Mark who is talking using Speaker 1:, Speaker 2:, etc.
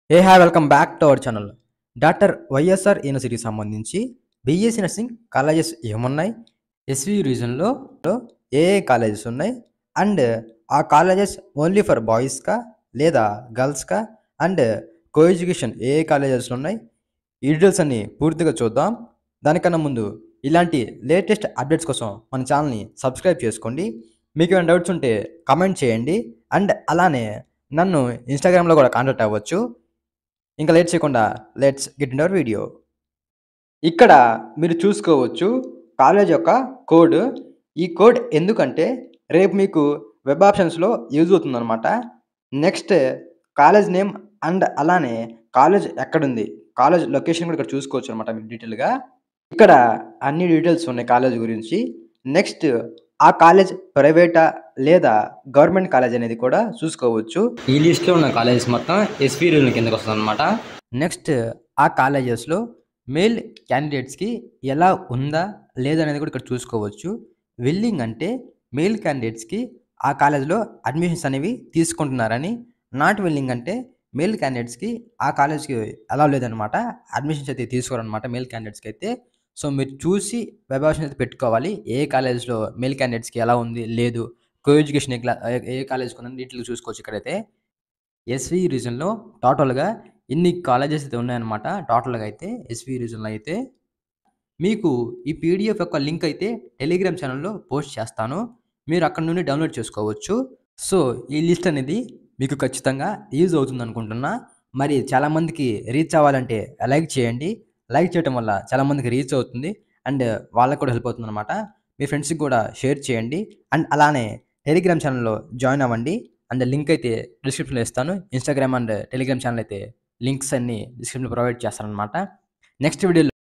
Speaker 1: Welcome back to our channel. Doctor YSR యూనివర్సిటీకి సంబంధించి BSc nursing colleges ఏమున్నాయి, SV రీజన్లో ఏ ఏ colleges ఉన్నాయి, అండ్ ఆ కాలేజెస్ ఓన్లీ ఫర్ బాయ్స్కా లేదా గర్ల్స్కా, అండ్ కో ఎడ్యుకేషన్ ఏ ఏ కాలేజెస్లో ఉన్నాయి, ఈ డీటెయిల్స్ అన్ని పూర్తిగా చూద్దాం. దానికన్నా ముందు ఇలాంటి లేటెస్ట్ అప్డేట్స్ కోసం మన ఛానల్ని సబ్స్క్రైబ్ చేసుకోండి. మీకు ఏమైనా డౌట్స్ ఉంటే కమెంట్ చేయండి, అండ్ అలానే నన్ను ఇన్స్టాగ్రామ్లో కూడా కాంటాక్ట్ అవ్వచ్చు. ఇంకా లేట్ చేయకుండా let's get in our video. ఇక్కడ మీరు చూసుకోవచ్చు కాలేజ్ యొక్క కోడ్. ఈ కోడ్ ఎందుకంటే రేపు మీకు వెబ్ ఆప్షన్స్లో యూజ్ అవుతుందన్నమాట. నెక్స్ట్ కాలేజ్ నేమ్ అండ్ అలానే కాలేజ్ ఎక్కడుంది, కాలేజ్ లొకేషన్ కూడా ఇక్కడ చూసుకోవచ్చు అనమాట మీకు డీటెయిల్గా. ఇక్కడ అన్ని డీటెయిల్స్ ఉన్నాయి కాలేజ్ గురించి. నెక్స్ట్ ఆ కాలేజ్ ప్రైవేటా లేదా గవర్నమెంట్ కాలేజ్ అనేది కూడా చూసుకోవచ్చు. ఈ లిస్ట్లో ఉన్న కాలేజెస్ మొత్తం ఎస్పీ రూల్ కిందకి వస్తుంది అనమాట. నెక్స్ట్ ఆ కాలేజెస్లో మేల్ క్యాండిడేట్స్కి ఎలా ఉందా లేదా అనేది కూడా ఇక్కడ చూసుకోవచ్చు. విల్లింగ్ అంటే మేల్ క్యాండిడేట్స్కి ఆ కాలేజ్లో అడ్మిషన్స్ అనేవి తీసుకుంటున్నారని, నాట్ విల్లింగ్ అంటే మేల్ క్యాండిడేట్స్కి ఆ కాలేజ్కి అలా లేదనమాట, అడ్మిషన్స్ అయితే తీసుకోరనమాట మేల్ క్యాండిడేట్స్కి అయితే. సో మీరు చూసి వెబ్ ఆప్షన్ అయితే పెట్టుకోవాలి. ఏ కాలేజ్లో మేల్ క్యాండిడేట్స్కి ఎలా ఉంది లేదు, కో ఎడ్యుకేషన్ ఏ కాలేజ్కి ఉందని డీటెయిల్గా చూసుకోవచ్చు. ఇక్కడైతే ఎస్వి రీజన్లో టోటల్గా ఇన్ని కాలేజెస్ అయితే ఉన్నాయన్నమాట. టోటల్గా అయితే ఎస్వి రీజన్లో అయితే మీకు ఈ పీడిఎఫ్ యొక్క లింక్ అయితే టెలిగ్రామ్ ఛానల్లో పోస్ట్ చేస్తాను, మీరు అక్కడ నుండి డౌన్లోడ్ చేసుకోవచ్చు. సో ఈ లిస్ట్ అనేది మీకు ఖచ్చితంగా యూజ్ అవుతుంది అనుకుంటున్నా. మరి చాలామందికి రీచ్ అవ్వాలంటే లైక్ చేయండి. లైక్ చేయడం వల్ల చాలామందికి రీచ్ అవుతుంది, అండ్ వాళ్ళకు కూడా హెల్ప్ అవుతుంది అనమాట. మీ ఫ్రెండ్స్కి కూడా షేర్ చేయండి, అండ్ అలానే టెలిగ్రామ్ ఛానల్లో జాయిన్ అవ్వండి. అండ్ లింక్ అయితే డిస్క్రిప్షన్లో ఇస్తాను. ఇన్స్టాగ్రామ్ అండ్ టెలిగ్రామ్ ఛానల్ అయితే లింక్స్ అన్ని డిస్క్రిప్షన్లో ప్రొవైడ్ చేస్తాను అనమాట. నెక్స్ట్ వీడియోలో